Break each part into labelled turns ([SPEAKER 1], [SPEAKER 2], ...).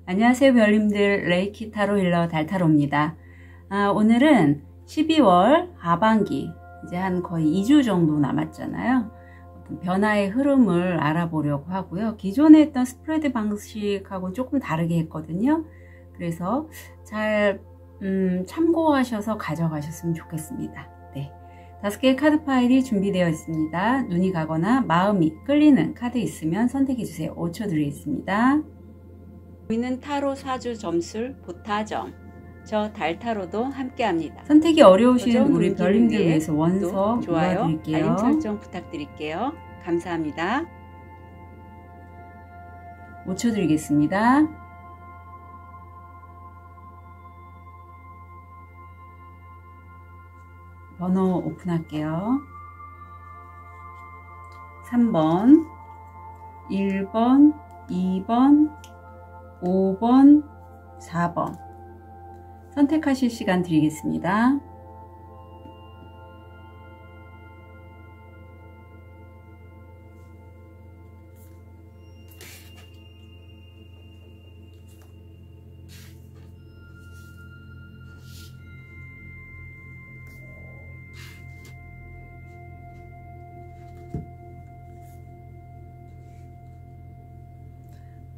[SPEAKER 1] 안녕하세요 별님들, 레이키 타로 힐러 달타로입니다. 오늘은 12월 하반기, 이제 한 거의 2주 정도 남았잖아요. 어떤 변화의 흐름을 알아보려고 하고요. 기존에 했던 스프레드 방식하고 조금 다르게 했거든요. 그래서 잘 참고하셔서 가져가셨으면 좋겠습니다. 네, 5개의 카드 파일이 준비되어 있습니다. 눈이 가거나 마음이 끌리는 카드 있으면 선택해주세요. 5초 드리겠습니다. 보이는 타로 사주 점술 보타점, 저 달타로도 함께합니다. 선택이 어려우신 우리 별님들 위해서 원서
[SPEAKER 2] 좋아요,
[SPEAKER 1] 드릴게요.
[SPEAKER 2] 알림 설정 부탁드릴게요. 감사합니다.
[SPEAKER 1] 5초 드리겠습니다. 번호 오픈할게요. 3번, 1번, 2번, 5번, 4번 선택하실 시간 드리겠습니다.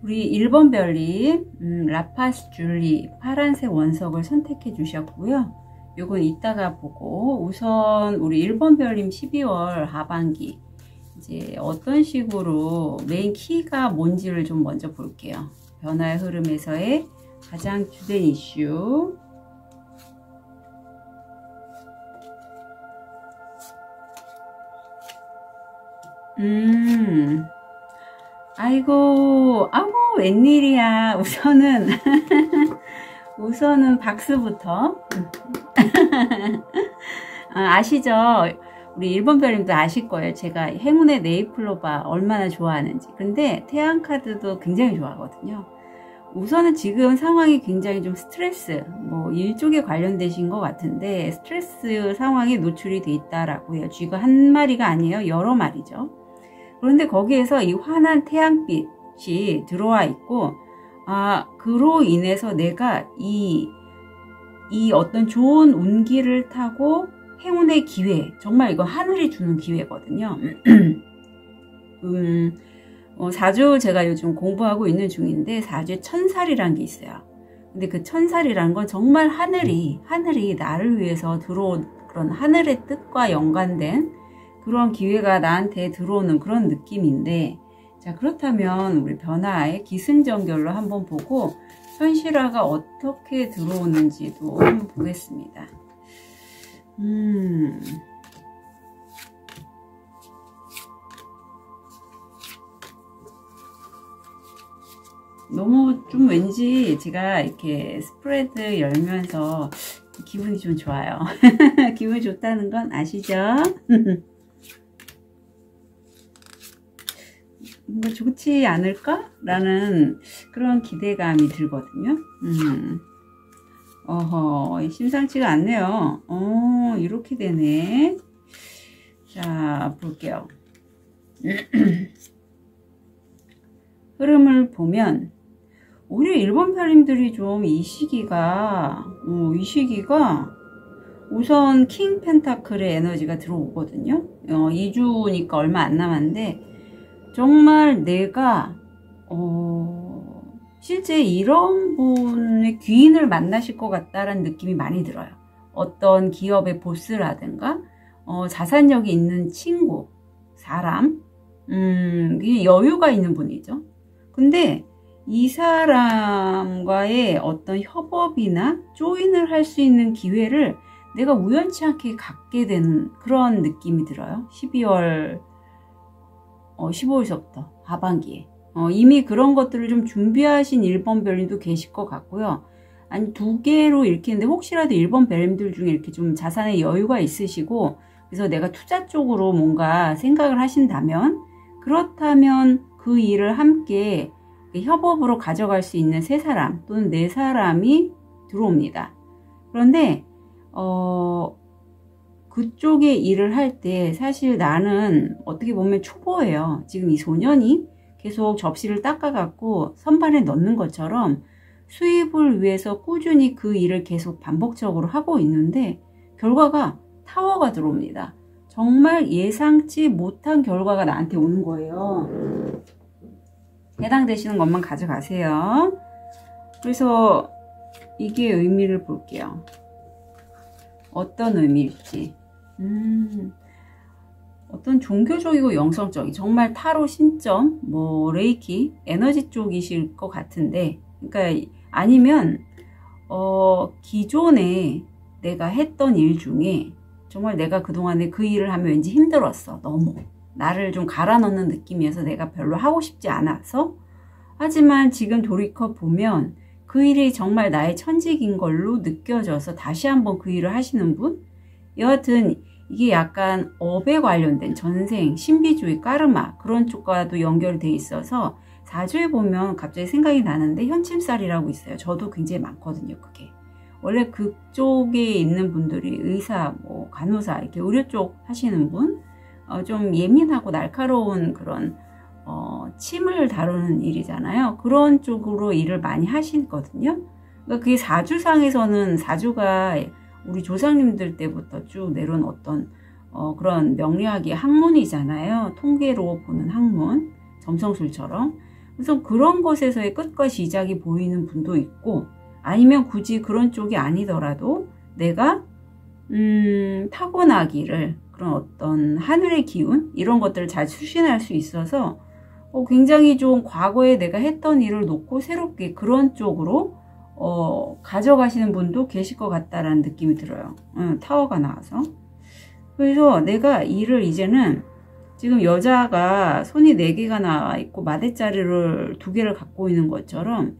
[SPEAKER 1] 우리 1번 별님 라파스 줄리 파란색 원석을 선택해 주셨고요. 요건 이따가 보고 우선 우리 1번 별님 12월 하반기 이제 어떤 식으로 메인 키가 뭔지를 좀 먼저 볼게요. 변화의 흐름에서의 가장 주된 이슈, 아이고 웬일이야. 우선은 박수부터. 아시죠? 우리 1번 별님도 아실 거예요. 제가 행운의 네잎클로바 얼마나 좋아하는지. 근데 태양 카드도 굉장히 좋아하거든요. 우선은 지금 상황이 굉장히 좀 스트레스, 뭐 일 쪽에 관련되신 것 같은데 스트레스 상황에 노출이 돼 있다라고 해요. 쥐가 한 마리가 아니에요. 여러 마리죠. 그런데 거기에서 이 환한 태양빛이 들어와 있고, 그로 인해서 내가 이 어떤 좋은 운기를 타고 행운의 기회, 정말 이거 하늘이 주는 기회거든요. 사주 제가 요즘 공부하고 있는 중인데 사주에 천살이라는 게 있어요. 근데 그 천살이라는 건 정말 하늘이 나를 위해서 들어온 그런 하늘의 뜻과 연관된 그런 기회가 나한테 들어오는 그런 느낌인데, 자, 그렇다면 우리 변화의 기승전결로 한번 보고 현실화가 어떻게 들어오는지도 한번 보겠습니다. 너무 좀 왠지 제가 이렇게 스프레드 열면서 기분이 좀 좋아요. 기분이 좋다는 건 아시죠? 뭔가 좋지 않을까? 라는 그런 기대감이 들거든요. 심상치가 않네요. 이렇게 되네. 자, 볼게요. 흐름을 보면 우리 1번 별님들이 좀 이 시기가 우선 킹 펜타클의 에너지가 들어오거든요. 2주니까 얼마 안 남았는데 정말 내가 실제 이런 분의 귀인을 만나실 것 같다라는 느낌이 많이 들어요. 어떤 기업의 보스라든가 자산력이 있는 친구, 사람, 여유가 있는 분이죠. 근데 이 사람과의 어떤 협업이나 조인을 할 수 있는 기회를 내가 우연치 않게 갖게 되는 그런 느낌이 들어요. 12월 15일서부터 하반기에 이미 그런 것들을 좀 준비하신 1번 별님도 계실 것 같고요. 아니 2개로 이렇게 했는데 혹시라도 1번 별님들 중에 이렇게 좀 자산의 여유가 있으시고 그래서 내가 투자 쪽으로 뭔가 생각을 하신다면, 그렇다면 그 일을 함께 협업으로 가져갈 수 있는 3사람 또는 4사람이 들어옵니다. 그런데 그쪽에 일을 할 때 사실 나는 어떻게 보면 초보예요. 지금 이 소년이 계속 접시를 닦아갖고 선반에 넣는 것처럼 수입을 위해서 꾸준히 그 일을 계속 반복적으로 하고 있는데 결과가 타워가 들어옵니다. 정말 예상치 못한 결과가 나한테 오는 거예요. 해당되시는 것만 가져가세요. 그래서 이게 의미를 볼게요. 어떤 의미일지. 어떤 종교적이고 영성적인, 정말 타로 신점, 뭐 레이키, 에너지 쪽이실 것 같은데, 그러니까 아니면 기존에 내가 했던 일 중에 정말 내가 그동안에 그 일을 하면 왠지 힘들었어. 너무 나를 좀 갈아 넣는 느낌이어서 내가 별로 하고 싶지 않아서, 하지만 지금 돌이켜 보면 그 일이 정말 나의 천직인 걸로 느껴져서 다시 한번 그 일을 하시는 분. 여하튼 이게 약간 업에 관련된 전생, 신비주의, 까르마 그런 쪽과도 연결돼 있어서 사주에 보면 갑자기 생각이 나는데 현침살이라고 있어요. 저도 굉장히 많거든요. 그게 원래 그쪽에 있는 분들이 의사, 뭐 간호사, 이렇게 의료 쪽 하시는 분, 좀 예민하고 날카로운 그런 침을 다루는 일이잖아요. 그런 쪽으로 일을 많이 하시거든요. 그러니까 그게 사주상에서는, 사주가 우리 조상님들 때부터 쭉 내려온 어떤 그런 명리학의 학문이잖아요. 통계로 보는 학문, 점성술처럼. 그래서 그런 것에서의 끝과 시작이 보이는 분도 있고, 아니면 굳이 그런 쪽이 아니더라도 내가 타고나기를, 그런 어떤 하늘의 기운 이런 것들을 잘 수신할 수 있어서 굉장히 좀 과거에 내가 했던 일을 놓고 새롭게 그런 쪽으로 가져가시는 분도 계실 것 같다라는 느낌이 들어요. 타워가 나와서. 그래서 내가 일을 이제는, 지금 여자가 손이 4개가 나와 있고 마대자리를 2개를 갖고 있는 것처럼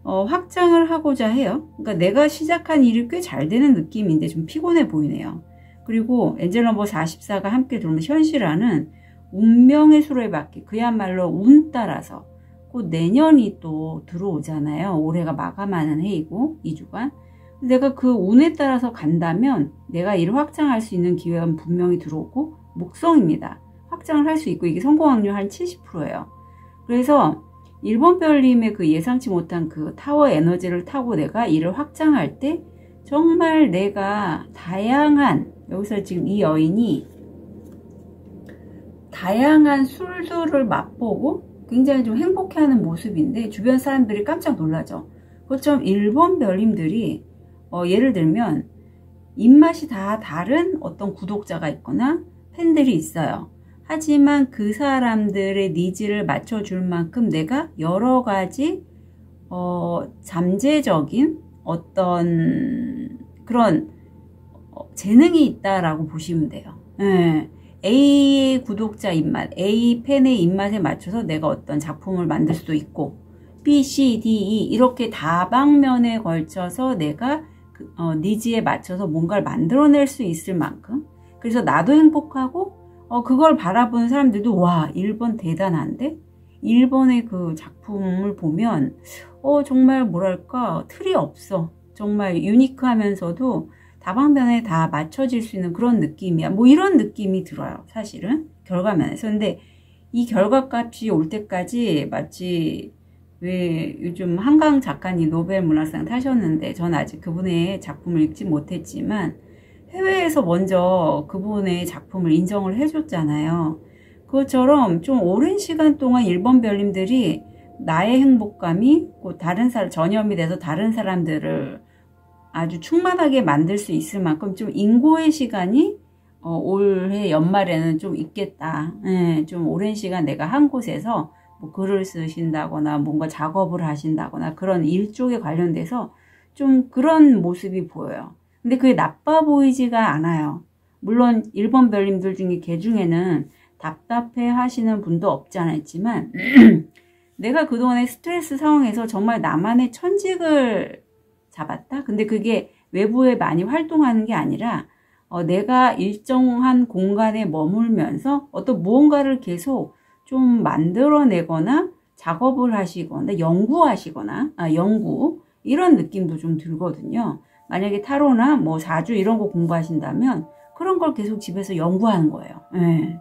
[SPEAKER 1] 확장을 하고자 해요. 그러니까 내가 시작한 일이 꽤 잘 되는 느낌인데 좀 피곤해 보이네요. 그리고 엔젤 넘버 44가 함께 들어오면 현실화는 운명의 수로에 맞게, 그야말로 운 따라서 곧 내년이 또 들어오잖아요. 올해가 마감하는 해이고 2주간. 내가 그 운에 따라서 간다면 내가 일을 확장할 수 있는 기회는 분명히 들어오고, 목성입니다. 확장을 할 수 있고, 이게 성공 확률 한 70%예요. 그래서 1번 별님의 그 예상치 못한 그 타워 에너지를 타고 내가 일을 확장할 때 정말 내가 다양한, 여기서 지금 이 여인이 다양한 술들을 맛보고 굉장히 좀 행복해하는 모습인데 주변 사람들이 깜짝 놀라죠. 그것처럼 1번 별님들이 예를 들면 입맛이 다 다른 어떤 구독자가 있거나 팬들이 있어요. 하지만 그 사람들의 니즈를 맞춰줄 만큼 내가 여러 가지 잠재적인 어떤 그런 재능이 있다라고 보시면 돼요. 네. A 구독자 입맛, A 팬의 입맛에 맞춰서 내가 어떤 작품을 만들 수도 있고, B, C, D, E 이렇게 다방면에 걸쳐서 내가 니즈에 맞춰서 뭔가를 만들어낼 수 있을 만큼, 그래서 나도 행복하고 그걸 바라보는 사람들도 와, 1번 대단한데? 1번의 그 작품을 보면 정말 뭐랄까 틀이 없어. 정말 유니크하면서도 다방면에 다 맞춰질 수 있는 그런 느낌이야. 뭐 이런 느낌이 들어요. 사실은 결과면에서. 근데 이 결과값이 올 때까지 마치 왜 요즘 한강 작가님 노벨 문학상 타셨는데 전 아직 그분의 작품을 읽지 못했지만 해외에서 먼저 그분의 작품을 인정을 해줬잖아요. 그것처럼 좀 오랜 시간 동안 1번 별님들이 나의 행복감이 다른 사람 전염이 돼서 다른 사람들을 아주 충만하게 만들 수 있을 만큼 좀 인고의 시간이 올해 연말에는 좀 있겠다. 좀 오랜 시간 내가 한 곳에서 뭐 글을 쓰신다거나 뭔가 작업을 하신다거나 그런 일 쪽에 관련돼서 좀 그런 모습이 보여요. 근데 그게 나빠 보이지가 않아요. 물론 1번 별님들 중에 개 중에는 답답해 하시는 분도 없지 않아 있지만 내가 그동안의 스트레스 상황에서 정말 나만의 천직을 잡았다? 근데 그게 외부에 많이 활동하는 게 아니라 내가 일정한 공간에 머물면서 어떤 무언가를 계속 좀 만들어내거나 작업을 하시거나 연구하시거나 연구 이런 느낌도 좀 들거든요. 만약에 타로나 뭐 사주 이런 거 공부하신다면 그런 걸 계속 집에서 연구하는 거예요. 네.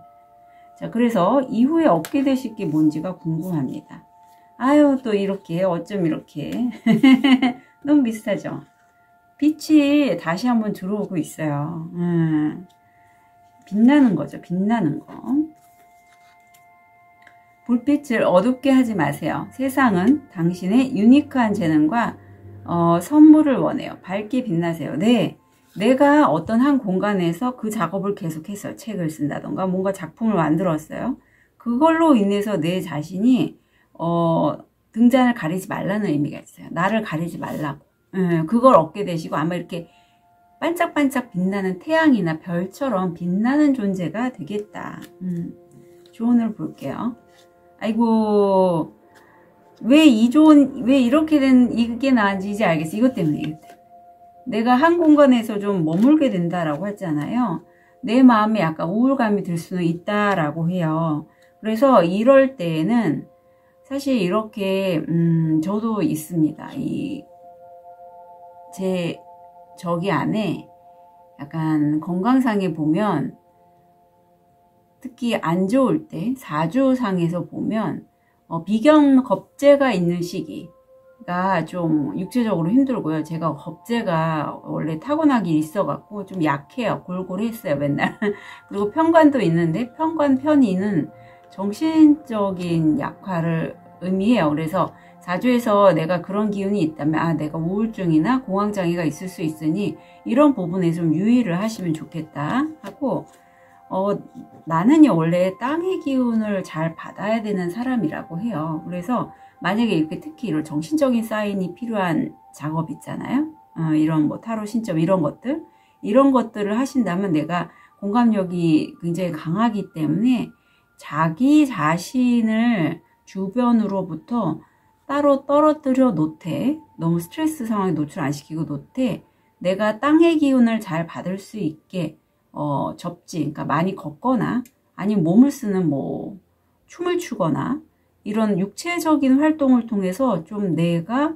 [SPEAKER 1] 자, 그래서 이후에 얻게 되실 게 뭔지가 궁금합니다. 아유, 또 이렇게, 어쩜 이렇게. 너무 비슷하죠? 빛이 다시 한번 들어오고 있어요. 빛나는 거죠. 빛나는 거. 불빛을 어둡게 하지 마세요. 세상은 당신의 유니크한 재능과 선물을 원해요. 밝게 빛나세요. 네, 내가 어떤 한 공간에서 그 작업을 계속했어요. 책을 쓴다던가 뭔가 작품을 만들었어요. 그걸로 인해서 내 자신이 등잔을 가리지 말라는 의미가 있어요. 나를 가리지 말라고. 그걸 얻게 되시고 아마 이렇게 반짝반짝 빛나는 태양이나 별처럼 빛나는 존재가 되겠다. 조언을 볼게요. 아이고, 왜 이렇게 된 이게 나은지 이제 알겠어. 이것 때문에. 내가 한 공간에서 좀 머물게 된다라고 했잖아요. 내 마음에 약간 우울감이 들 수는 있다라고 해요. 그래서 이럴 때에는 사실 이렇게 저도 있습니다. 저기 안에 약간 건강상에 보면 특히 안 좋을 때 사주상에서 보면 비경 겁재가 있는 시기가 좀 육체적으로 힘들고요. 제가 겁재가 원래 타고나기 있어갖고 좀 약해요. 골골했어요 맨날. 그리고 편관도 있는데 편관 편의는 정신적인 약화를 의미해요. 그래서 사주에서 내가 그런 기운이 있다면 내가 우울증이나 공황장애가 있을 수 있으니 이런 부분에 좀 유의를 하시면 좋겠다 하고 나는요 원래 땅의 기운을 잘 받아야 되는 사람이라고 해요. 그래서 만약에 이렇게 특히 이런 정신적인 사인이 필요한 작업 있잖아요. 이런 뭐 타로 신점 이런 것들을 하신다면 내가 공감력이 굉장히 강하기 때문에 자기 자신을 주변으로부터 따로 떨어뜨려 놓되 너무 스트레스 상황에 노출 안 시키고 놓되 내가 땅의 기운을 잘 받을 수 있게 접지, 그러니까 많이 걷거나 아니면 몸을 쓰는 뭐 춤을 추거나 이런 육체적인 활동을 통해서 좀 내가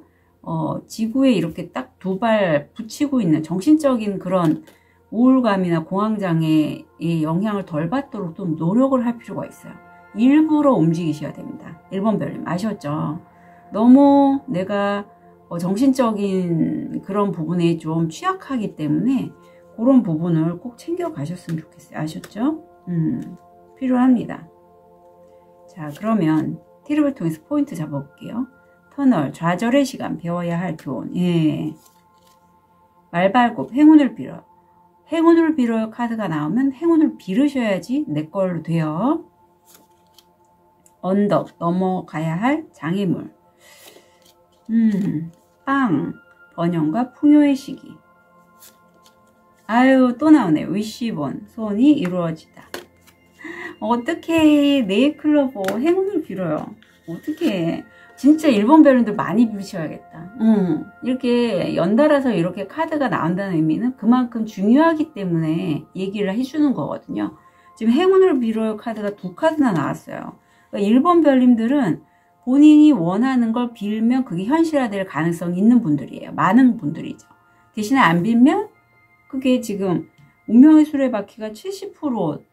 [SPEAKER 1] 지구에 이렇게 딱 두 발 붙이고 있는 정신적인 그런 우울감이나 공황장애의 영향을 덜 받도록 좀 노력을 할 필요가 있어요. 일부러 움직이셔야 됩니다. 1번 별님 아셨죠? 너무 내가 정신적인 그런 부분에 좀 취약하기 때문에 그런 부분을 꼭 챙겨 가셨으면 좋겠어요. 아셨죠? 필요합니다. 자, 그러면 티립을 통해서 포인트 잡아볼게요. 터널, 좌절의 시간, 배워야 할 교훈. 예. 말발굽, 행운을 빌어. 행운을 빌어요 카드가 나오면 행운을 빌으셔야지 내 걸로 돼요. 언덕, 넘어가야 할 장애물. 빵, 번영과 풍요의 시기. 아유, 또 나오네. 위시본, 소원이 이루어지다. 어떻게 네잎클로버 행운을 빌어요. 어떻게 진짜 1번 별님들 많이 빌으셔야겠다. 이렇게 연달아서 이렇게 카드가 나온다는 의미는 그만큼 중요하기 때문에 얘기를 해주는 거거든요. 지금 행운을 빌어요 카드가 2카드나 나왔어요. 그러니까 1번 별님들은 본인이 원하는 걸 빌면 그게 현실화될 가능성이 있는 분들이에요. 많은 분들이죠. 대신에 안 빌면 그게 지금 운명의 수레바퀴가 70%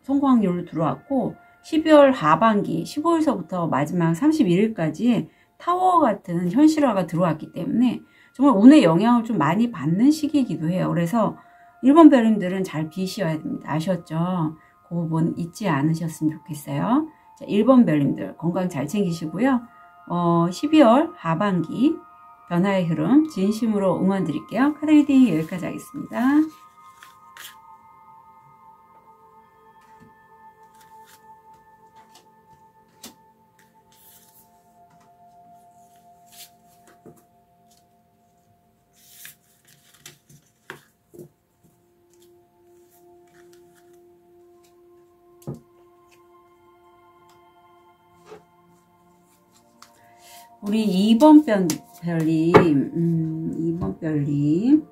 [SPEAKER 1] 성공 확률로 들어왔고 12월 하반기 15일서부터 마지막 31일까지 타워 같은 현실화가 들어왔기 때문에 정말 운의 영향을 좀 많이 받는 시기이기도 해요. 그래서 1번 별님들은 잘 비셔야 됩니다. 아셨죠? 그 부분 잊지 않으셨으면 좋겠어요. 자, 1번 별님들 건강 잘 챙기시고요. 12월 하반기 변화의 흐름 진심으로 응원 드릴게요. 카드 리딩 여기까지 하겠습니다. 우리 2번 별님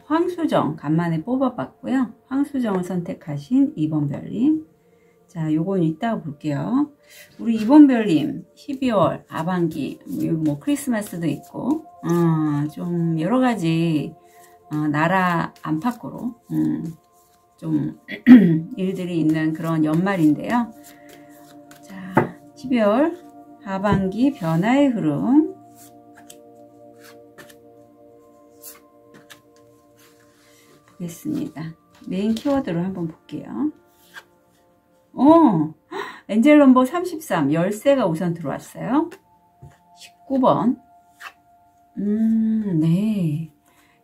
[SPEAKER 1] 황수정 간만에 뽑아봤고요. 황수정을 선택하신 2번 별님. 자, 요건 이따가 볼게요. 우리 2번 별님 12월 하반기 뭐 크리스마스도 있고 좀 여러가지 나라 안팎으로 좀 일들이 있는 그런 연말인데요. 자, 12월 하반기 변화의 흐름. 보겠습니다. 메인 키워드로 한번 볼게요. 엔젤 넘버 33, 열쇠가 우선 들어왔어요. 19번. 네.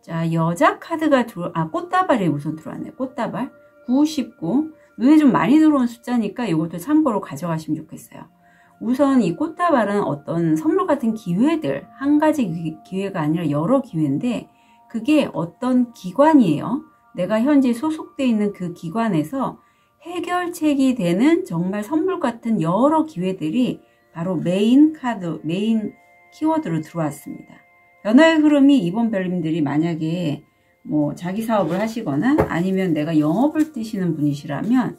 [SPEAKER 1] 자, 여자 카드가 꽃다발이 우선 들어왔네요. 꽃다발. 9, 19. 눈에 좀 많이 들어온 숫자니까 이것도 참고로 가져가시면 좋겠어요. 우선 이 꽃다발은 어떤 선물 같은 기회들, 한 가지 기회가 아니라 여러 기회인데, 그게 어떤 기관이에요. 내가 현재 소속되어 있는 그 기관에서 해결책이 되는 정말 선물 같은 여러 기회들이 바로 메인 키워드로 들어왔습니다. 변화의 흐름이 이번 별님들이 만약에 뭐 자기 사업을 하시거나 아니면 내가 영업을 뛰시는 분이시라면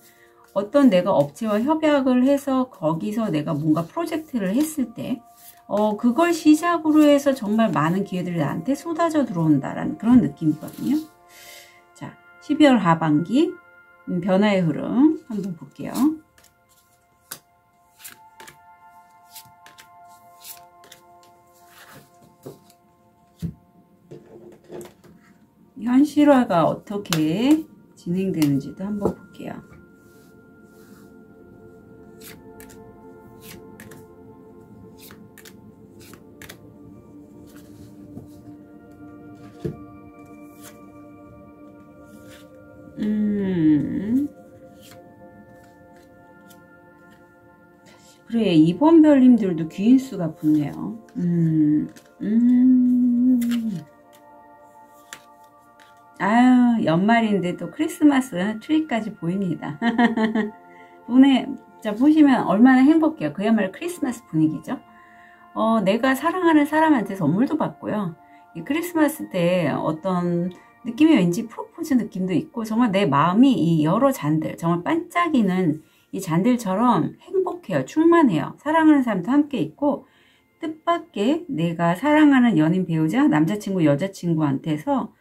[SPEAKER 1] 어떤 내가 업체와 협약을 해서 거기서 내가 뭔가 프로젝트를 했을 때 그걸 시작으로 해서 정말 많은 기회들이 나한테 쏟아져 들어온다라는 그런 느낌이거든요. 자, 12월 하반기 변화의 흐름 한번 볼게요. 현실화가 어떻게 진행되는지도 한번 볼게요. 그래, 이번 별님들도 귀인수가 붙네요. 아유, 연말인데 또 크리스마스 트리까지 보입니다. 자, 보시면 얼마나 행복해요. 그야말로 크리스마스 분위기죠. 내가 사랑하는 사람한테 선물도 받고요. 이 크리스마스 때 어떤 느낌이 왠지 프로포즈 느낌도 있고, 정말 내 마음이 이 여러 잔들, 정말 반짝이는 이 잔들처럼 행복해요. 충만해요. 사랑하는 사람도 함께 있고, 뜻밖의 내가 사랑하는 연인, 배우자, 남자친구, 여자친구한테서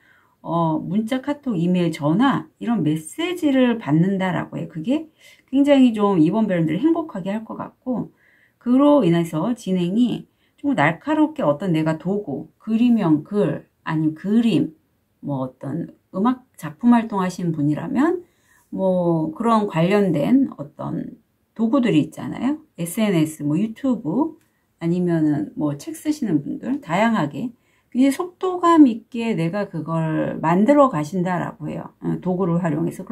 [SPEAKER 1] 문자, 카톡, 이메일, 전화 이런 메시지를 받는다라고 해요. 그게 굉장히 좀 이번 별님들을 행복하게 할 것 같고, 그로 인해서 진행이 좀 날카롭게 어떤 내가 도구, 글이면 글, 아니면 그림, 뭐 어떤 음악 작품 활동하시는 분이라면 뭐 그런 관련된 어떤 도구들이 있잖아요. SNS, 뭐 유튜브, 아니면은 뭐 책 쓰시는 분들 다양하게 굉장히 속도감 있게 내가 그걸 만들어 가신다라고 해요. 도구를 활용해서.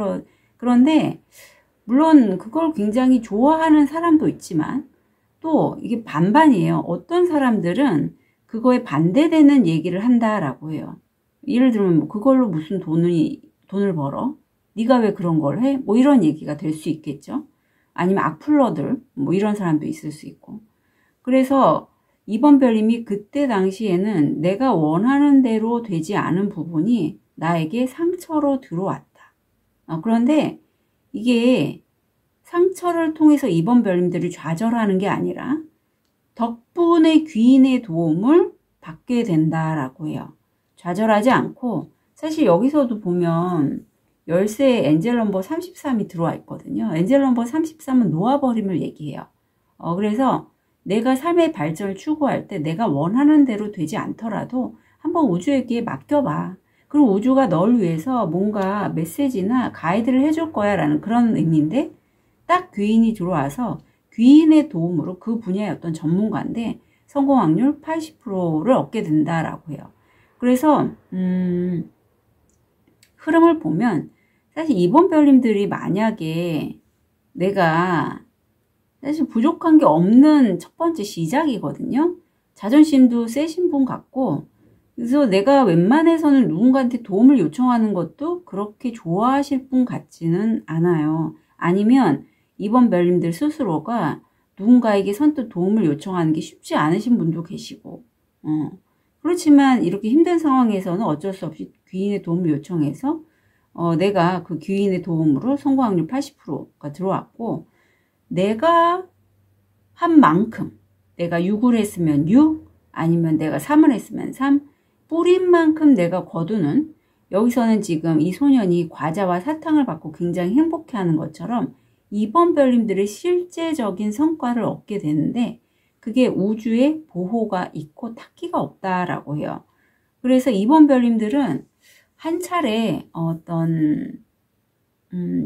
[SPEAKER 1] 그런데 물론 그걸 굉장히 좋아하는 사람도 있지만 또 이게 반반이에요. 어떤 사람들은 그거에 반대되는 얘기를 한다라고 해요. 예를 들면 뭐 그걸로 무슨 돈을 벌어? 네가 왜 그런 걸 해? 뭐 이런 얘기가 될 수 있겠죠. 아니면 악플러들 뭐 이런 사람도 있을 수 있고. 그래서 이번 별님이 그때 당시에는 내가 원하는 대로 되지 않은 부분이 나에게 상처로 들어왔다. 그런데 이게 상처를 통해서 이번 별님들이 좌절하는 게 아니라 덕분에 귀인의 도움을 받게 된다라고 해요. 좌절하지 않고, 사실 여기서도 보면 열쇠에 엔젤 넘버 33이 들어와 있거든요. 엔젤 넘버 33은 놓아버림을 얘기해요. 그래서 내가 삶의 발전을 추구할 때 내가 원하는 대로 되지 않더라도 한번 우주에게 맡겨봐. 그럼 우주가 널 위해서 뭔가 메시지나 가이드를 해줄 거야 라는 그런 의미인데, 딱 귀인이 들어와서 귀인의 도움으로 그 분야의 어떤 전문가인데 성공 확률 80%를 얻게 된다라고 해요. 그래서 흐름을 보면 사실 이번 별님들이 만약에 내가 사실 부족한 게 없는 첫 번째 시작이거든요. 자존심도 세신 분 같고, 그래서 내가 웬만해서는 누군가한테 도움을 요청하는 것도 그렇게 좋아하실 분 같지는 않아요. 아니면 이번 별님들 스스로가 누군가에게 선뜻 도움을 요청하는 게 쉽지 않으신 분도 계시고, 그렇지만 이렇게 힘든 상황에서는 어쩔 수 없이 귀인의 도움을 요청해서 내가 그 귀인의 도움으로 성공 확률 80%가 들어왔고, 내가 한 만큼, 내가 6을 했으면 6, 아니면 내가 3을 했으면 3, 뿌린 만큼 내가 거두는 여기서는 지금 이 소년이 과자와 사탕을 받고 굉장히 행복해하는 것처럼 2번 별님들의 실제적인 성과를 얻게 되는데 그게 우주에 보호가 있고 탁기가 없다라고 해요. 그래서 2번 별님들은 한 차례 어떤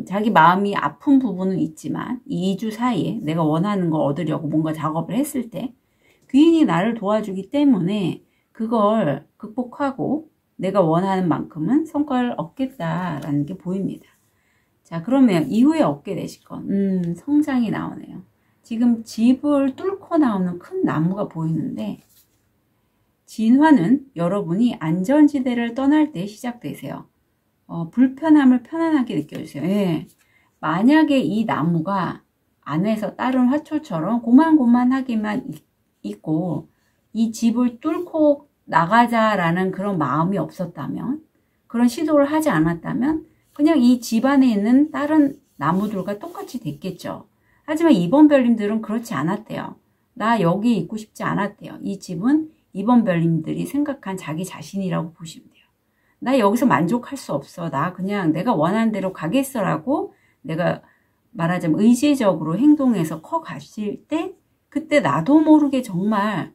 [SPEAKER 1] 자기 마음이 아픈 부분은 있지만 이 2주 사이에 내가 원하는 걸 얻으려고 뭔가 작업을 했을 때 귀인이 나를 도와주기 때문에 그걸 극복하고 내가 원하는 만큼은 성과를 얻겠다라는 게 보입니다. 자, 그러면 이후에 얻게 되실 건 성장이 나오네요. 지금 집을 뚫고 나오는 큰 나무가 보이는데 진화는 여러분이 안전지대를 떠날 때 시작되세요. 불편함을 편안하게 느껴주세요. 예. 만약에 이 나무가 안에서 다른 화초처럼 고만고만하게만 있고 이 집을 뚫고 나가자라는 그런 마음이 없었다면, 그런 시도를 하지 않았다면 그냥 이 집 안에 있는 다른 나무들과 똑같이 됐겠죠. 하지만 2번 별님들은 그렇지 않았대요. 나 여기 있고 싶지 않았대요. 이 집은 2번 별님들이 생각한 자기 자신이라고 보시면 돼요. 나 여기서 만족할 수 없어. 나 그냥 내가 원하는 대로 가겠어라고 내가 말하자면 의지적으로 행동해서 커 가실 때 그때 나도 모르게 정말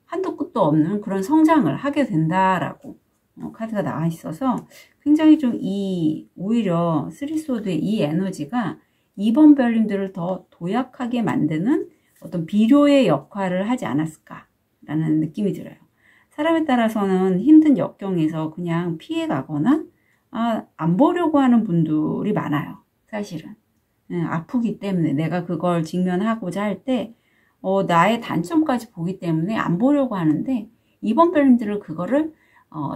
[SPEAKER 1] 한도 끝도 없는 그런 성장을 하게 된다라고 카드가 나와 있어서 굉장히 좀 오히려 쓰리소드의 이 에너지가 2번 별님들을 더 도약하게 만드는 어떤 비료의 역할을 하지 않았을까라는 느낌이 들어요. 사람에 따라서는 힘든 역경에서 그냥 피해가거나 안 보려고 하는 분들이 많아요. 사실은. 아프기 때문에 내가 그걸 직면하고자 할 때 나의 단점까지 보기 때문에 안 보려고 하는데 2번 별님들은 그거를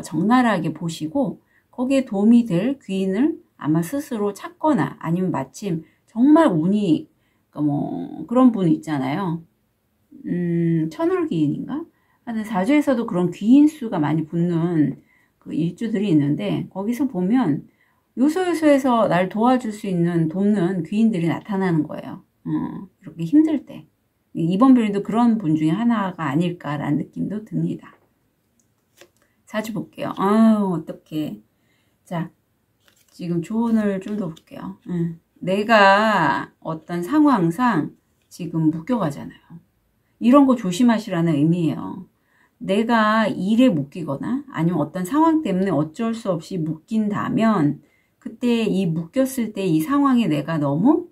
[SPEAKER 1] 적나라하게 보시고 거기에 도움이 될 귀인을 아마 스스로 찾거나 아니면 마침 정말 운이 그런 분 있잖아요. 천울귀인인가? 하여튼 사주에서도 그런 귀인 수가 많이 붙는 그 일주들이 있는데 거기서 보면 요소요소에서 날 도와줄 수 있는 돕는 귀인들이 나타나는 거예요. 이렇게 힘들 때. 2번 별님도 그런 분 중에 하나가 아닐까라는 느낌도 듭니다. 사주 볼게요. 어떡해. 자, 지금 조언을 좀 더 볼게요. 내가 어떤 상황상 지금 묶여가잖아요. 이런 거 조심하시라는 의미예요. 내가 일에 묶이거나 아니면 어떤 상황 때문에 어쩔 수 없이 묶인다면 그때 이 묶였을 때 이 상황에 내가 너무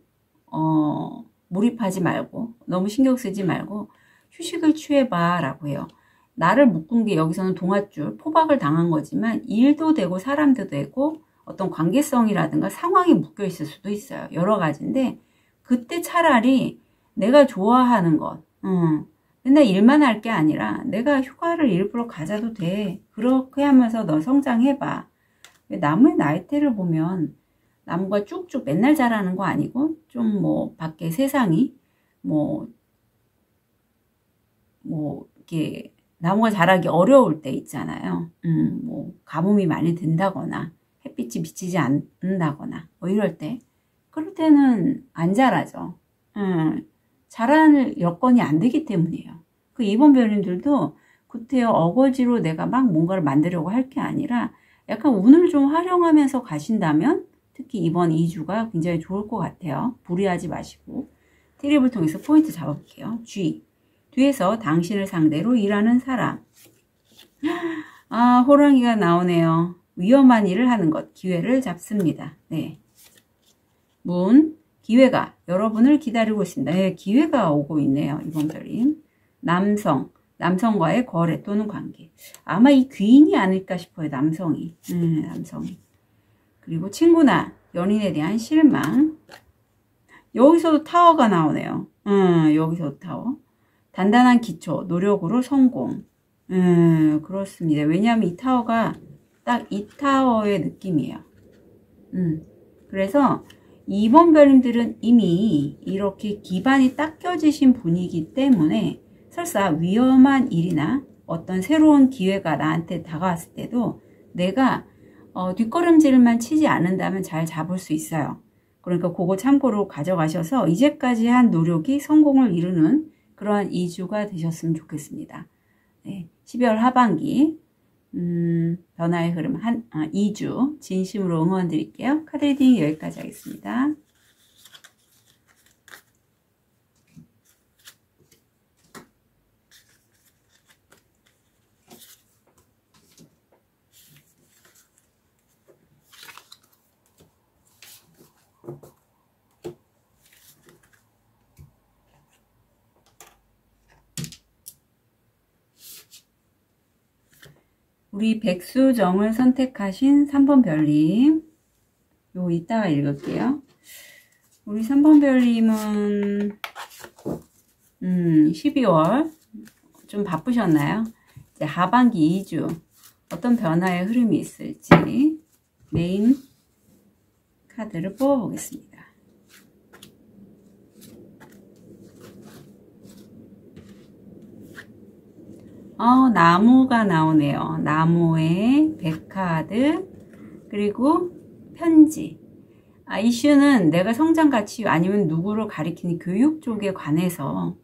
[SPEAKER 1] 몰입하지 말고 너무 신경 쓰지 말고 휴식을 취해봐 라고 해요. 나를 묶은 게 여기서는 동아줄 포박을 당한 거지만 일도 되고 사람도 되고 어떤 관계성이라든가 상황이 묶여 있을 수도 있어요. 여러 가지인데 그때 차라리 내가 좋아하는 것 맨날 일만 할 게 아니라 내가 휴가를 일부러 가져도 돼. 그렇게 하면서 너 성장해봐. 나무의 나이테를 보면 나무가 쭉쭉 맨날 자라는 거 아니고 좀 밖에 세상이 이렇게 나무가 자라기 어려울 때 있잖아요. 가뭄이 많이 든다거나 햇빛이 비치지 않는다거나 이럴 때 그럴 때는 안 자라죠. 자랄 여건이 안 되기 때문이에요. 그 2번 별님들도 구태여 어거지로 내가 막 뭔가를 만들려고 할 게 아니라 약간 운을 좀 활용하면서 가신다면 특히 이번 2주가 굉장히 좋을 것 같아요. 무리하지 마시고 트립을 통해서 포인트 잡아볼게요. G. 뒤에서 당신을 상대로 일하는 사람. 호랑이가 나오네요. 위험한 일을 하는 것, 기회를 잡습니다. 네. 문, 기회가 여러분을 기다리고 있습니다. 네, 기회가 오고 있네요. 이번 별님. 남성, 남성과의 거래 또는 관계. 아마 이 귀인이 아닐까 싶어요. 남성이. 남성이. 그리고 친구나 연인에 대한 실망. 여기서도 타워가 나오네요. 여기서도 타워. 단단한 기초, 노력으로 성공. 그렇습니다. 왜냐하면 이 타워가 딱 이 타워의 느낌이에요. 그래서 2번 별님들은 이미 이렇게 기반이 딱 껴지신 분이기 때문에 설사 위험한 일이나 어떤 새로운 기회가 나한테 다가왔을 때도 내가 뒷걸음질만 치지 않는다면 잘 잡을 수 있어요. 그러니까 그거 참고로 가져가셔서 이제까지 한 노력이 성공을 이루는 그러한 2주가 되셨으면 좋겠습니다. 네, 12월 하반기 변화의 흐름 2주 진심으로 응원 드릴게요. 카드 리딩 여기까지 하겠습니다. 우리 백수정을 선택하신 3번 별님, 요거 이따가 읽을게요. 우리 3번 별님은 12월 좀 바쁘셨나요? 이제 하반기 2주 어떤 변화의 흐름이 있을지 메인 카드를 뽑아보겠습니다. 나무가 나오네요. 나무에 백카드, 그리고 편지. 이슈는 내가 성장 가치 아니면 누구를 가리키는 교육 쪽에 관해서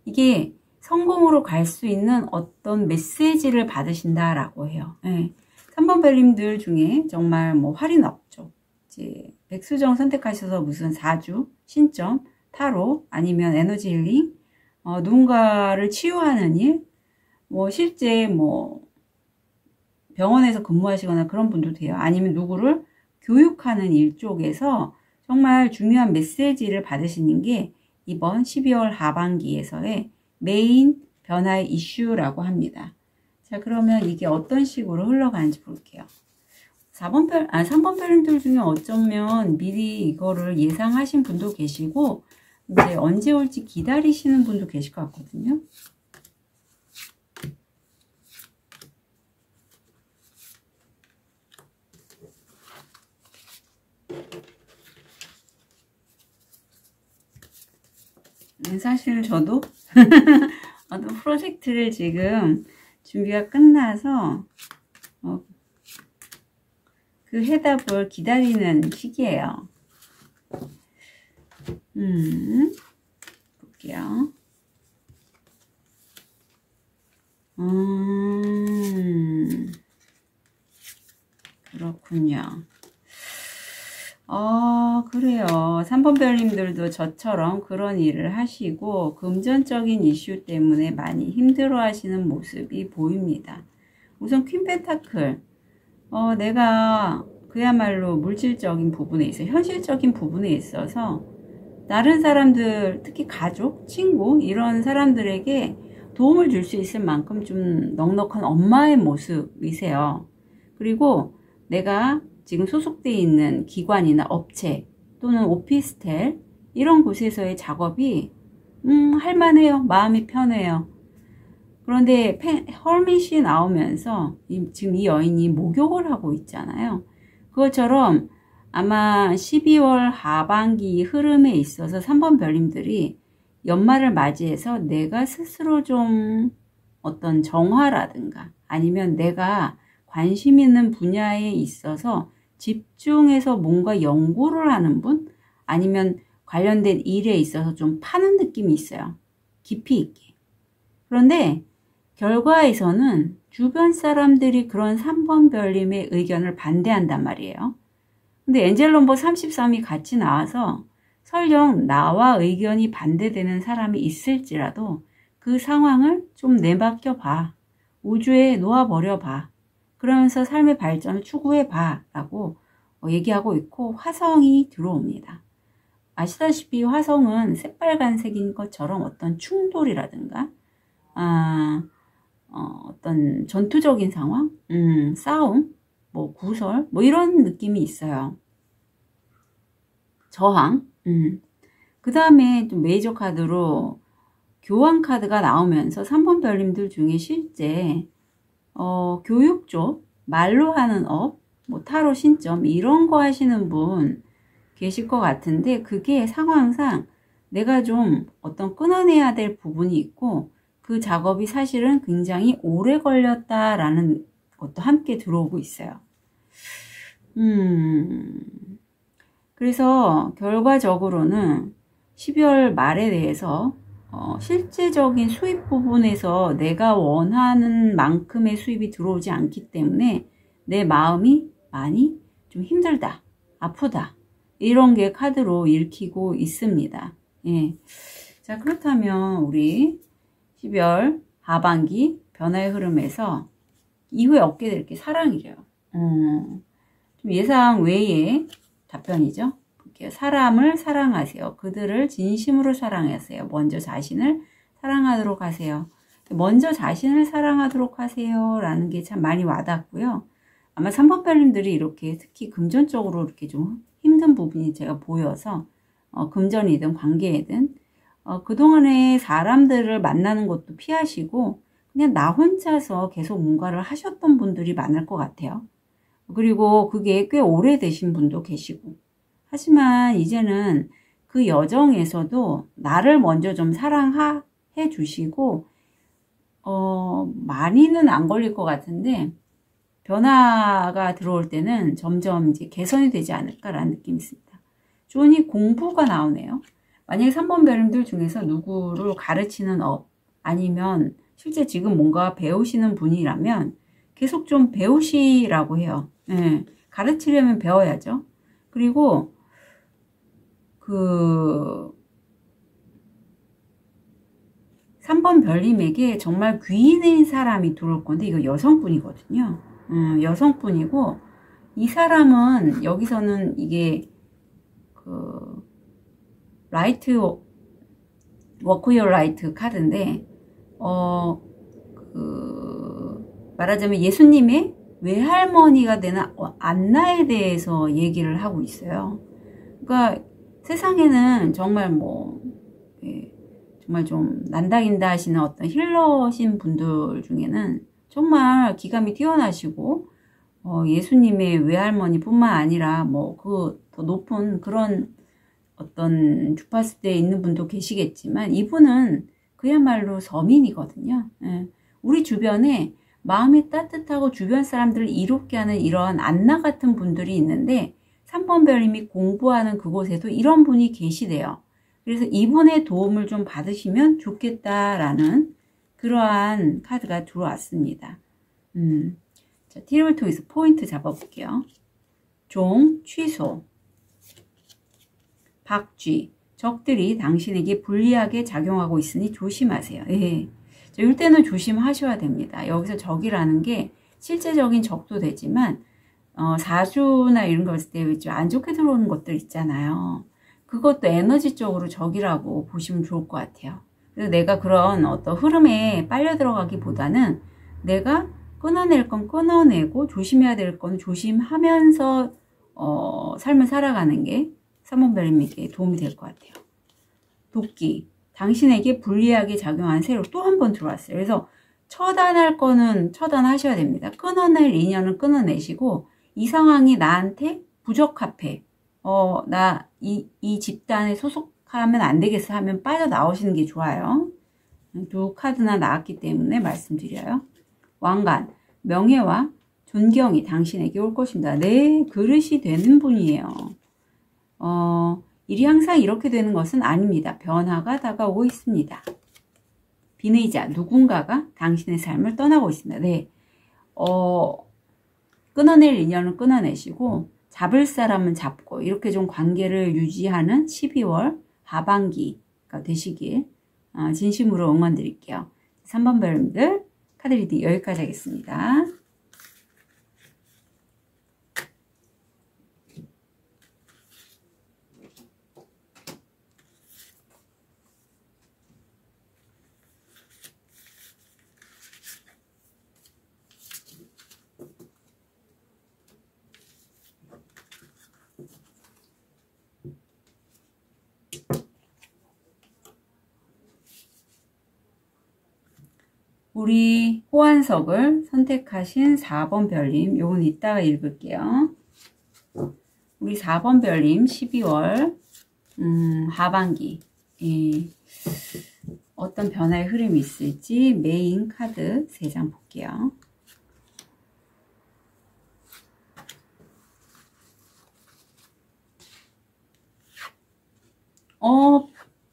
[SPEAKER 1] 이게 성공으로 갈 수 있는 어떤 메시지를 받으신다라고 해요. 네. 3번 별님들 중에 정말 뭐 활인 없죠. 이제 백수정 선택하셔서 무슨 사주, 신점, 타로, 아니면 에너지 힐링, 누군가를 치유하는 일, 뭐 실제 뭐 병원에서 근무하시거나 그런 분도 돼요. 아니면 누구를 교육하는 일 쪽에서 정말 중요한 메시지를 받으시는 게 이번 12월 하반기에서의 메인 변화의 이슈라고 합니다. 자, 그러면 이게 어떤 식으로 흘러가는지 볼게요. 3번 별님들 중에 어쩌면 미리 이거를 예상하신 분도 계시고 이제 언제 올지 기다리시는 분도 계실 것 같거든요. 사실 저도 어떤 프로젝트를 지금 준비가 끝나서 그 해답을 기다리는 시기예요. 볼게요. 그렇군요. 그래요. 3번 별님들도 저처럼 그런 일을 하시고 금전적인 이슈 때문에 많이 힘들어 하시는 모습이 보입니다. 우선 퀸 펜타클. 내가 그야말로 물질적인 부분에 있어, 현실적인 부분에 있어서 다른 사람들, 특히 가족, 친구 이런 사람들에게 도움을 줄 수 있을 만큼 좀 넉넉한 엄마의 모습이세요. 그리고 내가 지금 소속되어 있는 기관이나 업체 또는 오피스텔 이런 곳에서의 작업이 할만해요. 마음이 편해요. 그런데 헐밋이 나오면서 지금 이 여인이 목욕을 하고 있잖아요. 그것처럼 아마 12월 하반기 흐름에 있어서 3번 별님들이 연말을 맞이해서 내가 스스로 좀 어떤 정화라든가 아니면 내가 관심 있는 분야에 있어서 집중해서 뭔가 연구를 하는 분, 아니면 관련된 일에 있어서 좀 파는 느낌이 있어요. 깊이 있게. 그런데 결과에서는 주변 사람들이 그런 3번 별님의 의견을 반대한단 말이에요. 근데 엔젤 넘버 33이 같이 나와서 설령 나와 의견이 반대되는 사람이 있을지라도 그 상황을 좀 내맡겨 봐. 우주에 놓아버려 봐. 그러면서 삶의 발전을 추구해 봐 라고 얘기하고 있고, 화성이 들어옵니다. 아시다시피 화성은 새빨간색인 것처럼 어떤 충돌이라든가 어떤 전투적인 상황, 싸움, 뭐 구설, 뭐 이런 느낌이 있어요. 저항. 그 다음에 좀 메이저 카드로 교환 카드가 나오면서 3번 별님들 중에 실제 교육 쪽, 말로 하는 업, 뭐 타로 신점 이런 거 하시는 분 계실 것 같은데, 그게 상황상 내가 좀 어떤 끊어내야 될 부분이 있고 그 작업이 사실은 굉장히 오래 걸렸다라는 것도 함께 들어오고 있어요. 그래서 결과적으로는 12월 말에 대해서 실제적인 수입 부분에서 내가 원하는 만큼의 수입이 들어오지 않기 때문에 내 마음이 많이 좀 힘들다, 아프다, 이런 게 카드로 읽히고 있습니다. 예. 자, 그렇다면 우리 12월 하반기 변화의 흐름에서 이후에 얻게 될 게 사랑이래요. 좀 예상 외의 답변이죠. 사람을 사랑하세요. 그들을 진심으로 사랑하세요. 먼저 자신을 사랑하도록 하세요. 먼저 자신을 사랑하도록 하세요 라는 게 참 많이 와닿고요. 아마 3번 별님들이 이렇게 특히 금전적으로 이렇게 좀 힘든 부분이 제가 보여서 금전이든 관계이든 그동안에 사람들을 만나는 것도 피하시고 그냥 나 혼자서 계속 뭔가를 하셨던 분들이 많을 것 같아요. 그리고 그게 꽤 오래되신 분도 계시고, 하지만 이제는 그 여정에서도 나를 먼저 좀 사랑해 주시고 많이는 안 걸릴 것 같은데 변화가 들어올 때는 점점 이제 개선이 되지 않을까라는 느낌이 있습니다. 주원이 공부가 나오네요. 만약에 3번 별님들 중에서 누구를 가르치는 업 아니면 실제 지금 뭔가 배우시는 분이라면 계속 좀 배우시라고 해요. 네, 가르치려면 배워야죠. 그리고 3번 별님에게 정말 귀인인 사람이 들어올 건데 이거 여성분이거든요. 여성분이고 이 사람은 여기서는 이게 라이트 워크 요 라이트 카드인데 말하자면 예수님의 외할머니가 되는 안나에 대해서 얘기를 하고 있어요. 그러니까 세상에는 정말 정말 좀 난다긴다 하시는 어떤 힐러신 분들 중에는 정말 기감이 뛰어나시고 예수님의 외할머니 뿐만 아니라 더 높은 그런 어떤 주파수대에 있는 분도 계시겠지만 이분은 그야말로 서민이거든요. 예. 우리 주변에 마음이 따뜻하고 주변 사람들을 이롭게 하는 이런 안나 같은 분들이 있는데 3번 별님이 공부하는 그곳에도 이런 분이 계시대요. 그래서 이분의 도움을 좀 받으시면 좋겠다라는 그러한 카드가 들어왔습니다. 자, 티를 통해서 포인트 잡아볼게요. 종, 취소, 박쥐, 적들이 당신에게 불리하게 작용하고 있으니 조심하세요. 예. 이럴 때는 조심하셔야 됩니다. 여기서 적이라는 게 실제적인 적도 되지만 사주나 이런 거 봤을 때 좀 안 좋게 들어오는 것들 있잖아요. 그것도 에너지적으로 적이라고 보시면 좋을 것 같아요. 그래서 내가 그런 어떤 흐름에 빨려 들어가기보다는 내가 끊어낼 건 끊어내고 조심해야 될 건 조심하면서 삶을 살아가는 게 3번 별님에게 도움이 될 것 같아요. 도끼, 당신에게 불리하게 작용하는 세력 또 한 번 들어왔어요. 그래서 처단할 거는 처단하셔야 됩니다. 끊어낼 인연은 끊어내시고 이 상황이 나한테 부적합해. 나 이 집단에 소속하면 안 되겠어 하면 빠져나오시는 게 좋아요. 두 카드나 나왔기 때문에 말씀드려요. 왕관, 명예와 존경이 당신에게 올 것입니다. 네, 그릇이 되는 분이에요. 일이 항상 이렇게 되는 것은 아닙니다. 변화가 다가오고 있습니다. 비내이자 누군가가 당신의 삶을 떠나고 있습니다. 네, 끊어낼 인연을 끊어내시고 잡을 사람은 잡고 이렇게 좀 관계를 유지하는 12월 하반기가 되시길 진심으로 응원 드릴게요. 3번 별님들 카드 리딩 여기까지 하겠습니다. 우리 호환석을 선택하신 4번 별님, 요건 이따가 읽을게요. 우리 4번 별님 12월 하반기 어떤 변화의 흐름이 있을지 메인 카드 3장 볼게요.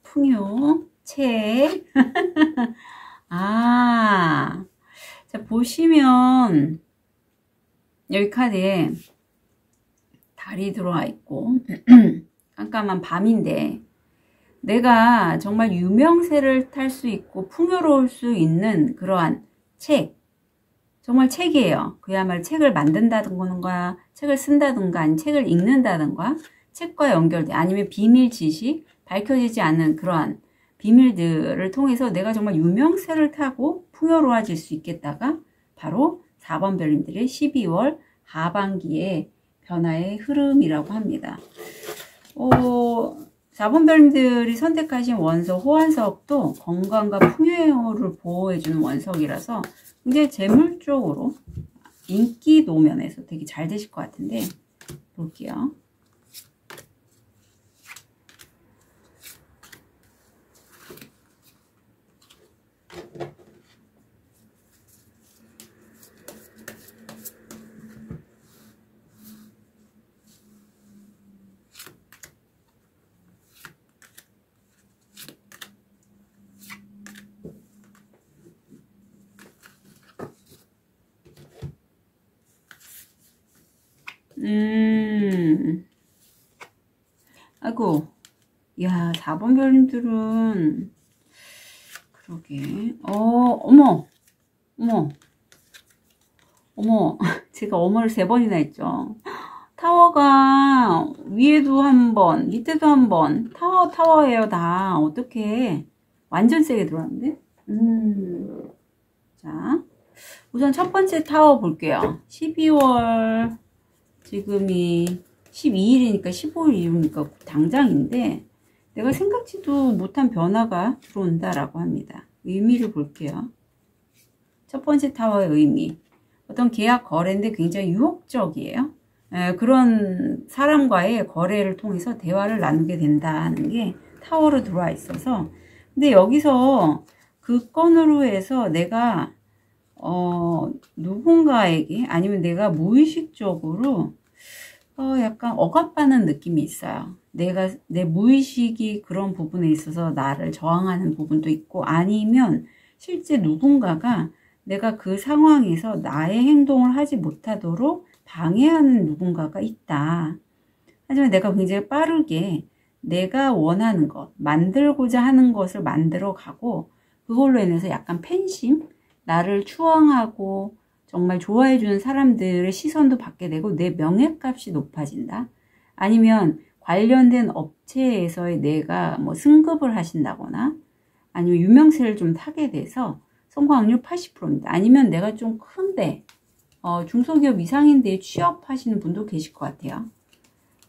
[SPEAKER 1] 풍요, 책. 아, 자, 보시면 여기 카드에 달이 들어와 있고 깜깜한 밤인데 내가 정말 유명세를 탈 수 있고 풍요로울 수 있는 그러한 책, 정말 책이에요. 그야말로 책을 만든다든가 책을 쓴다든가 아니면 책을 읽는다든가 책과 연결돼 아니면 비밀 지식, 밝혀지지 않는 그러한 비밀들을 통해서 내가 정말 유명세를 타고 풍요로워질 수 있겠다가 바로 4번 별님들의 12월 하반기의 변화의 흐름이라고 합니다. 4번 별님들이 선택하신 원석 호환석도 건강과 풍요를 보호해주는 원석이라서 굉장히 재물 쪽으로 인기 노면에서 되게 잘 되실 것 같은데 볼게요. 아이고, 야, 4번 별님들은, 그러게, 어머, 제가 어머를 3번이나 했죠. 타워가 위에도 한 번, 밑에도 한 번, 타워예요, 다. 어떻게, 완전 세게 들어왔는데? 자, 우선 첫 번째 타워 볼게요. 12월, 지금이 12일이니까 15일 이후니까 당장인데 내가 생각지도 못한 변화가 들어온다라고 합니다. 의미를 볼게요. 첫 번째 타워의 의미. 어떤 계약 거래인데 굉장히 유혹적이에요. 그런 사람과의 거래를 통해서 대화를 나누게 된다는 게 타워로 들어와 있어서 근데 여기서 그 건으로 해서 내가 누군가에게 아니면 내가 무의식적으로 약간 억압받는 느낌이 있어요. 내 무의식이 그런 부분에 있어서 나를 저항하는 부분도 있고 아니면 실제 누군가가 내가 그 상황에서 나의 행동을 하지 못하도록 방해하는 누군가가 있다. 하지만 내가 굉장히 빠르게 내가 원하는 것, 만들고자 하는 것을 만들어 가고 그걸로 인해서 약간 팬심, 나를 추앙하고 정말 좋아해주는 사람들의 시선도 받게 되고 내 명예값이 높아진다. 아니면 관련된 업체에서의 내가 뭐 승급을 하신다거나 아니면 유명세를 좀 타게 돼서 성공 확률 80%입니다. 아니면 내가 좀 큰데 중소기업 이상인데 취업하시는 분도 계실 것 같아요.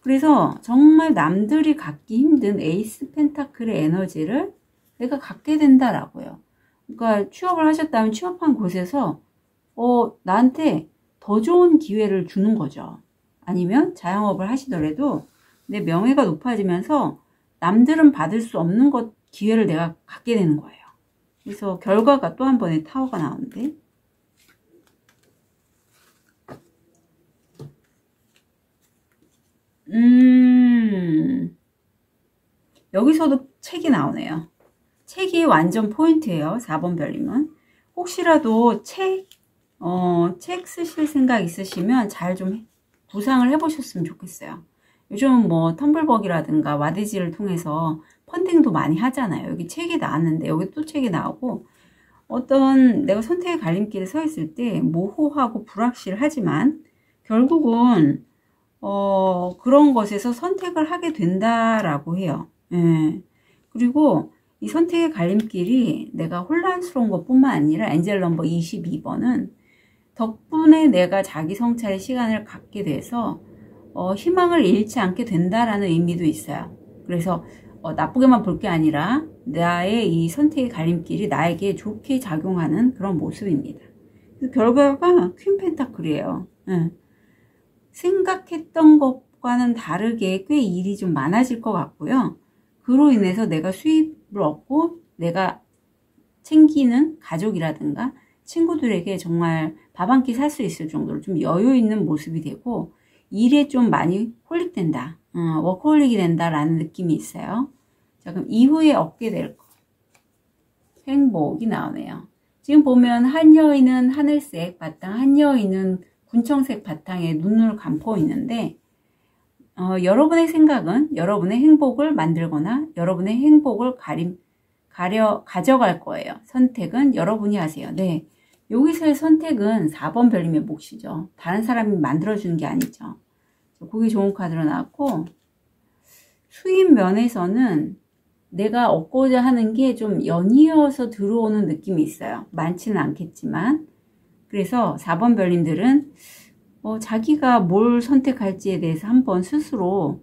[SPEAKER 1] 그래서 정말 남들이 갖기 힘든 에이스 펜타클의 에너지를 내가 갖게 된다라고요. 그러니까 취업을 하셨다면 취업한 곳에서 나한테 더 좋은 기회를 주는 거죠. 아니면 자영업을 하시더라도 내 명예가 높아지면서 남들은 받을 수 없는 기회를 내가 갖게 되는 거예요. 그래서 결과가 또 한 번의 타워가 나오는데 여기서도 책이 나오네요. 책이 완전 포인트예요. 4번 별님은 혹시라도 책 쓰실 생각 있으시면 잘 좀 구상을 해보셨으면 좋겠어요. 요즘 뭐 텀블벅이라든가 와디지를 통해서 펀딩도 많이 하잖아요. 여기 책이 나왔는데 여기 또 책이 나오고 어떤 내가 선택의 갈림길에 서 있을 때 모호하고 불확실하지만 결국은 그런 것에서 선택을 하게 된다라고 해요. 예. 그리고 이 선택의 갈림길이 내가 혼란스러운 것뿐만 아니라 엔젤 넘버 22번은 덕분에 내가 자기 성찰의 시간을 갖게 돼서 희망을 잃지 않게 된다라는 의미도 있어요. 그래서 나쁘게만 볼 게 아니라 나의 이 선택의 갈림길이 나에게 좋게 작용하는 그런 모습입니다. 그래서 결과가 퀸 펜타클이에요. 생각했던 것과는 다르게 꽤 일이 좀 많아질 것 같고요. 그로 인해서 내가 수입을 얻고 내가 챙기는 가족이라든가 친구들에게 정말 밥 한 끼 살 수 있을 정도로 좀 여유 있는 모습이 되고 일에 좀 많이 홀릭된다. 워커홀릭이 된다라는 느낌이 있어요. 자, 그럼 이후에 얻게 될 거. 행복이 나오네요. 지금 보면 한 여인은 하늘색 바탕, 한 여인은 군청색 바탕에 눈을 감고 있는데 여러분의 생각은 여러분의 행복을 만들거나 여러분의 행복을 가져갈 거예요. 선택은 여러분이 하세요. 네, 여기서의 선택은 4번 별님의 몫이죠. 다른 사람이 만들어주는 게 아니죠. 보기 좋은 카드로 나왔고, 수입 면에서는 내가 얻고자 하는 게 좀 연이어서 들어오는 느낌이 있어요. 많지는 않겠지만. 그래서 4번 별님들은 자기가 뭘 선택할지에 대해서 한번 스스로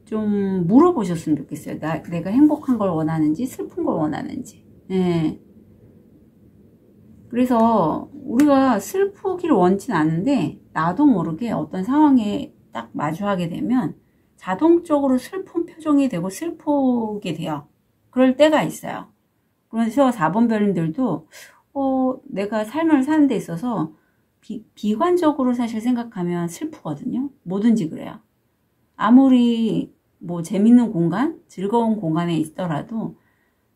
[SPEAKER 1] 좀 물어보셨으면 좋겠어요. 내가 행복한 걸 원하는지 슬픈 걸 원하는지. 네. 그래서 우리가 슬프기를 원치는 않은데 나도 모르게 어떤 상황에 딱 마주하게 되면 자동적으로 슬픈 표정이 되고 슬프게 돼요. 그럴 때가 있어요. 그래서 4번 별님들도 내가 삶을 사는 데 있어서 비관적으로 사실 생각하면 슬프거든요. 뭐든지 그래요. 아무리 뭐 재밌는 공간, 즐거운 공간에 있더라도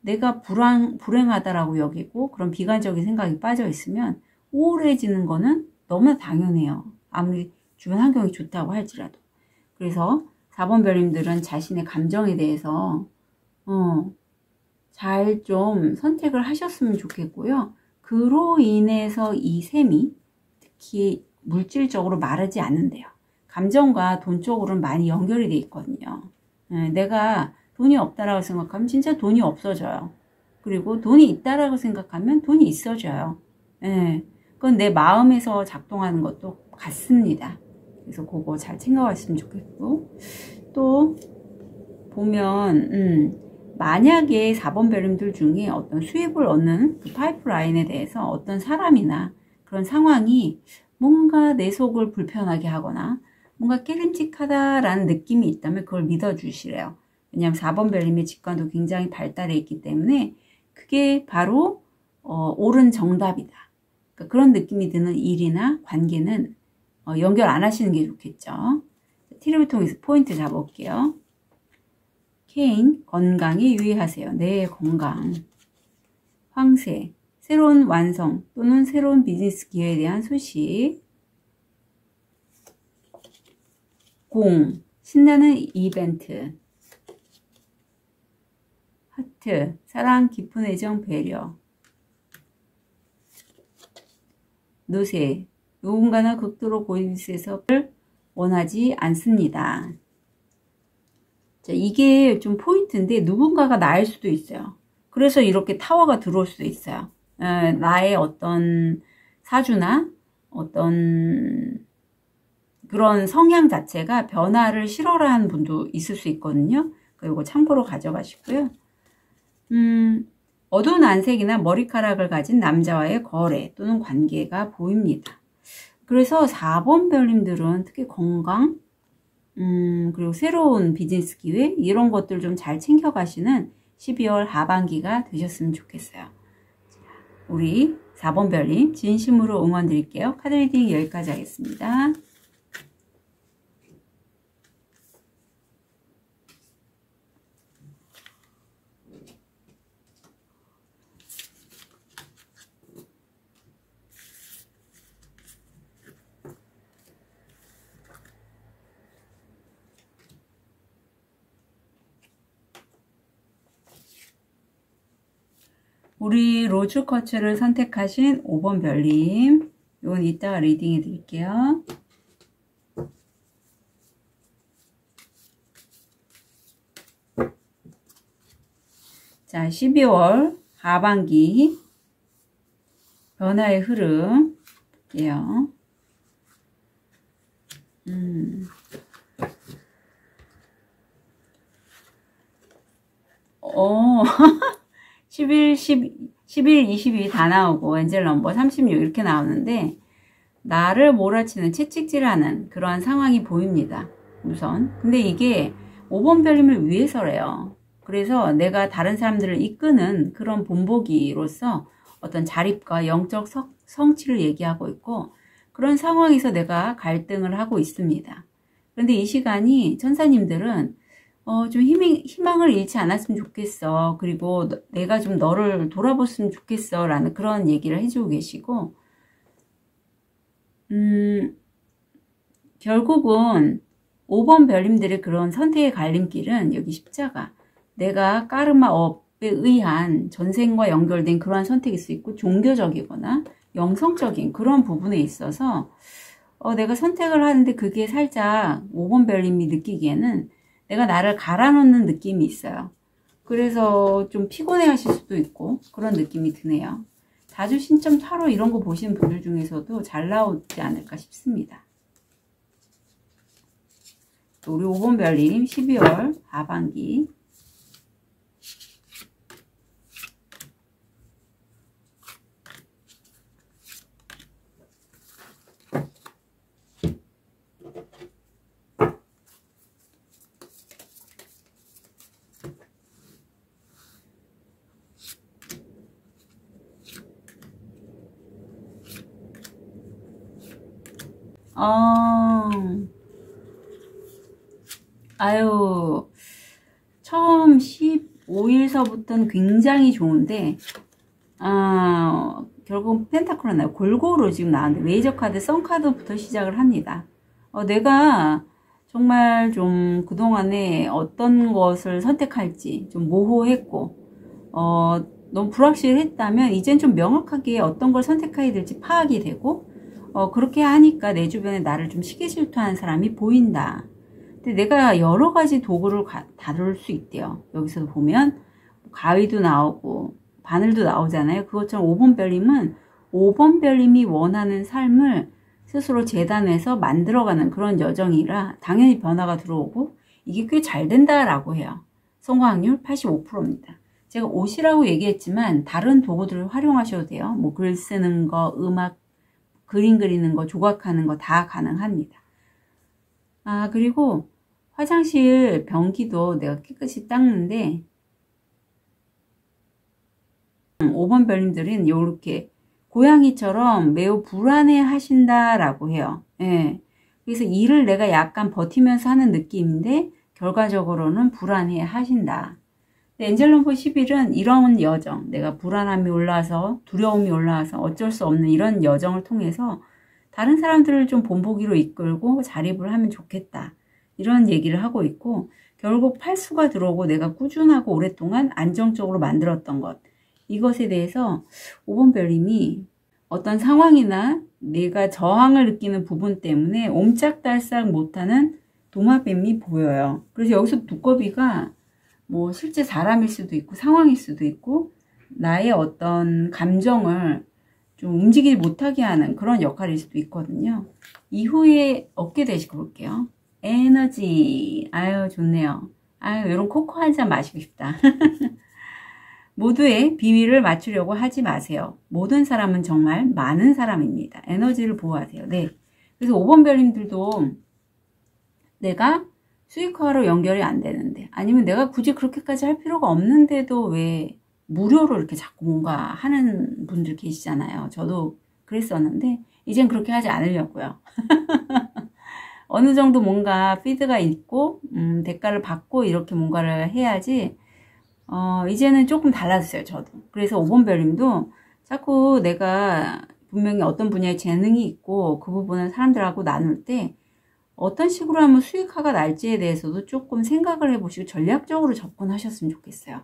[SPEAKER 1] 내가 불행하다라고 여기고 그런 비관적인 생각이 빠져 있으면 우울해지는 거는 너무나 당연해요. 아무리 주변 환경이 좋다고 할지라도. 그래서 4번 별님들은 자신의 감정에 대해서 잘 좀 선택을 하셨으면 좋겠고요. 그로 인해서 이 셈이 특히 물질적으로 마르지 않는데요. 감정과 돈 쪽으로는 많이 연결이 돼 있거든요. 내가 돈이 없다라고 생각하면 진짜 돈이 없어져요. 그리고 돈이 있다라고 생각하면 돈이 있어져요. 그건 내 마음에서 작동하는 것도 같습니다. 그래서 그거 잘 챙겨갔으면 좋겠고, 또 보면 만약에 4번 별님들 중에 어떤 수입을 얻는 그 파이프라인에 대해서 어떤 사람이나 그런 상황이 뭔가 내 속을 불편하게 하거나 뭔가 깨름직하다라는 느낌이 있다면 그걸 믿어주시래요. 왜냐하면 4번 별님의 직관도 굉장히 발달해 있기 때문에 그게 바로 옳은 정답이다. 그러니까 그런 느낌이 드는 일이나 관계는 연결 안 하시는 게 좋겠죠. 티를 통해서 포인트 잡아볼게요. 케인, 건강에 유의하세요. 네, 건강. 황새, 새로운 완성 또는 새로운 비즈니스 기회에 대한 소식. 공, 신나는 이벤트. 하트, 사랑, 깊은 애정, 배려. 노새, 누군가나 극도로 고립해서를 원하지 않습니다. 자, 이게 좀 포인트인데 누군가가 나일 수도 있어요. 그래서 이렇게 타워가 들어올 수도 있어요. 나의 어떤 사주나 어떤 그런 성향 자체가 변화를 싫어하는 분도 있을 수 있거든요. 그리고 참고로 가져가시고요. 어두운 안색이나 머리카락을 가진 남자와의 거래 또는 관계가 보입니다. 그래서 4번 별님들은 특히 건강, 그리고 새로운 비즈니스 기회 이런 것들 좀 잘 챙겨가시는 12월 하반기가 되셨으면 좋겠어요. 우리 4번 별님 진심으로 응원 드릴게요. 카드 리딩 여기까지 하겠습니다. 우리 로즈 쿼츠를 선택하신 5번 별님, 이건 이따가 리딩해 드릴게요. 자, 12월 하반기 변화의 흐름 볼게요. 11, 22 다 나오고 엔젤 넘버 36 이렇게 나오는데 나를 몰아치는 채찍질하는 그러한 상황이 보입니다. 우선 근데 이게 5번 별님을 위해서래요. 그래서 내가 다른 사람들을 이끄는 그런 본보기로서 어떤 자립과 영적 성취를 얘기하고 있고 그런 상황에서 내가 갈등을 하고 있습니다. 그런데 이 시간이 천사님들은 좀 희망을 잃지 않았으면 좋겠어. 그리고 내가 좀 너를 돌아봤으면 좋겠어. 라는 그런 얘기를 해주고 계시고, 결국은 5번 별님들의 그런 선택의 갈림길은 여기 십자가. 내가 까르마 업에 의한 전생과 연결된 그러한 선택일 수 있고, 종교적이거나 영성적인 그런 부분에 있어서 내가 선택을 하는데 그게 살짝 5번 별님이 느끼기에는 내가 나를 갈아놓는 느낌이 있어요. 그래서 좀 피곤해 하실 수도 있고 그런 느낌이 드네요. 자주 신점 타로 이런 거 보시는 분들 중에서도 잘 나오지 않을까 싶습니다. 우리 5번 별님 12월 하반기 아유, 처음 15일서부터는 굉장히 좋은데, 결국 펜타클로 나요. 골고루 지금 나왔는데, 메이저 카드, 선 카드부터 시작을 합니다. 내가 정말 좀 그동안에 어떤 것을 선택할지 좀 모호했고, 너무 불확실했다면, 이젠 좀 명확하게 어떤 걸 선택해야 될지 파악이 되고, 그렇게 하니까 내 주변에 나를 좀 시기질투하는 사람이 보인다. 근데 내가 여러 가지 도구를 다룰 수 있대요. 여기서도 보면 가위도 나오고 바늘도 나오잖아요. 그것처럼 5번 별님은 5번 별님이 원하는 삶을 스스로 재단해서 만들어가는 그런 여정이라 당연히 변화가 들어오고 이게 꽤 잘 된다라고 해요. 성공 확률 85%입니다. 제가 옷이라고 얘기했지만 다른 도구들을 활용하셔도 돼요. 뭐 글 쓰는 거, 음악, 그림 그리는 거, 조각하는 거 다 가능합니다. 그리고 화장실 변기도 내가 깨끗이 닦는데 5번 별님들은 이렇게 고양이처럼 매우 불안해 하신다라고 해요. 예. 그래서 일을 내가 약간 버티면서 하는 느낌인데 결과적으로는 불안해 하신다. 엔젤 넘버 11은 이런 여정, 내가 불안함이 올라와서 두려움이 올라와서 어쩔 수 없는 이런 여정을 통해서 다른 사람들을 좀 본보기로 이끌고 자립을 하면 좋겠다. 이런 얘기를 하고 있고 결국 팔수가 들어오고 내가 꾸준하고 오랫동안 안정적으로 만들었던 것 이것에 대해서 5번 별님이 어떤 상황이나 내가 저항을 느끼는 부분 때문에 옴짝달싹 못하는 도마뱀이 보여요. 그래서 여기서 두꺼비가 뭐 실제 사람일 수도 있고 상황일 수도 있고 나의 어떤 감정을 좀 움직이지 못하게 하는 그런 역할일 수도 있거든요. 이후에 얻게 되시고 볼게요. 에너지. 아유 좋네요. 아유 이런 코코 한 잔 마시고 싶다. 모두의 비위를 맞추려고 하지 마세요. 모든 사람은 정말 많은 사람입니다. 에너지를 보호하세요. 네. 그래서 5번 별님들도 내가 수익화로 연결이 안 되는데 아니면 내가 굳이 그렇게까지 할 필요가 없는데도 왜 무료로 이렇게 자꾸 뭔가 하는 분들 계시잖아요. 저도 그랬었는데 이젠 그렇게 하지 않으려고요. 어느 정도 뭔가 피드가 있고 대가를 받고 이렇게 뭔가를 해야지 이제는 조금 달라졌어요. 저도. 그래서 5번 별님도 자꾸 내가 분명히 어떤 분야에 재능이 있고 그 부분을 사람들하고 나눌 때 어떤 식으로 하면 수익화가 날지에 대해서도 조금 생각을 해보시고 전략적으로 접근하셨으면 좋겠어요.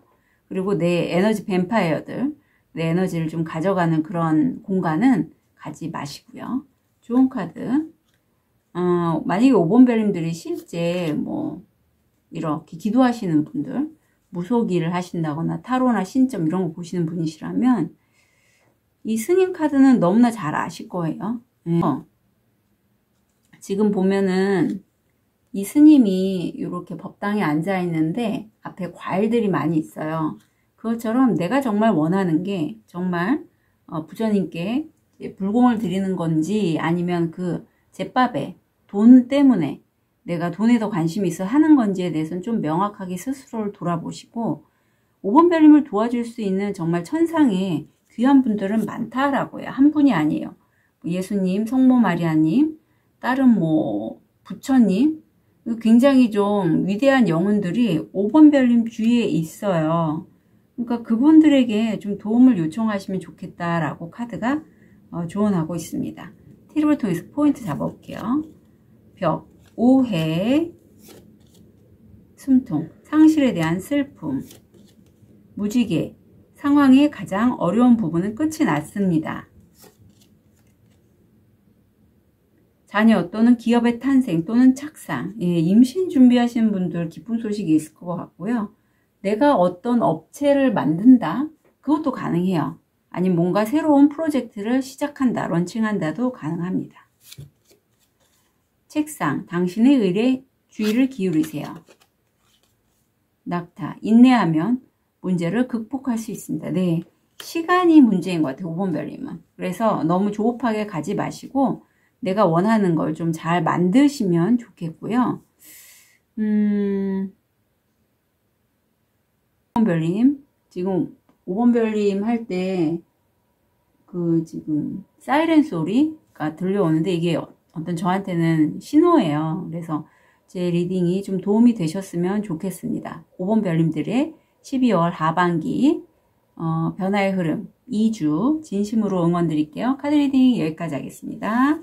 [SPEAKER 1] 그리고 내 에너지 뱀파이어들, 내 에너지를 좀 가져가는 그런 공간은 가지 마시고요. 좋은 카드. 만약에 5번 별님들이 실제 뭐 이렇게 기도하시는 분들, 무속일을 하신다거나 타로나 신점 이런 거 보시는 분이시라면 이 스님 카드는 너무나 잘 아실 거예요. 네. 지금 보면은 이 스님이 이렇게 법당에 앉아 있는데 앞에 과일들이 많이 있어요. 그것처럼 내가 정말 원하는 게 정말 부처님께 불공을 드리는 건지 아니면 그 제밥에 돈 때문에 내가 돈에 더 관심이 있어 하는 건지에 대해서는 좀 명확하게 스스로를 돌아보시고 5번 별님을 도와줄 수 있는 정말 천상의 귀한 분들은 많다라고 해요. 한 분이 아니에요. 예수님, 성모 마리아님, 다른 뭐 부처님 굉장히 좀 위대한 영혼들이 5번 별님 주위에 있어요. 그러니까 그분들에게 좀 도움을 요청하시면 좋겠다라고 카드가 조언하고 있습니다. 티립을 통해서 포인트 잡아볼게요. 벽, 오해, 숨통, 상실에 대한 슬픔, 무지개, 상황의 가장 어려운 부분은 끝이 났습니다. 자녀 또는 기업의 탄생 또는 착상, 임신 준비하시는 분들 기쁜 소식이 있을 것 같고요. 내가 어떤 업체를 만든다? 그것도 가능해요. 아니면 뭔가 새로운 프로젝트를 시작한다, 런칭한다도 가능합니다. 책상, 당신의 일에 주의를 기울이세요. 낙타, 인내하면 문제를 극복할 수 있습니다. 네, 시간이 문제인 것 같아요. 5번 별님은. 그래서 너무 조급하게 가지 마시고 내가 원하는 걸 좀 잘 만드시면 좋겠고요. 5번 별님, 지금 5번 별님 할 때 지금 사이렌 소리가 들려오는데 이게 어떤 저한테는 신호예요. 그래서 제 리딩이 좀 도움이 되셨으면 좋겠습니다. 5번 별님들의 12월 하반기 변화의 흐름 2주 진심으로 응원 드릴게요. 카드 리딩 여기까지 하겠습니다.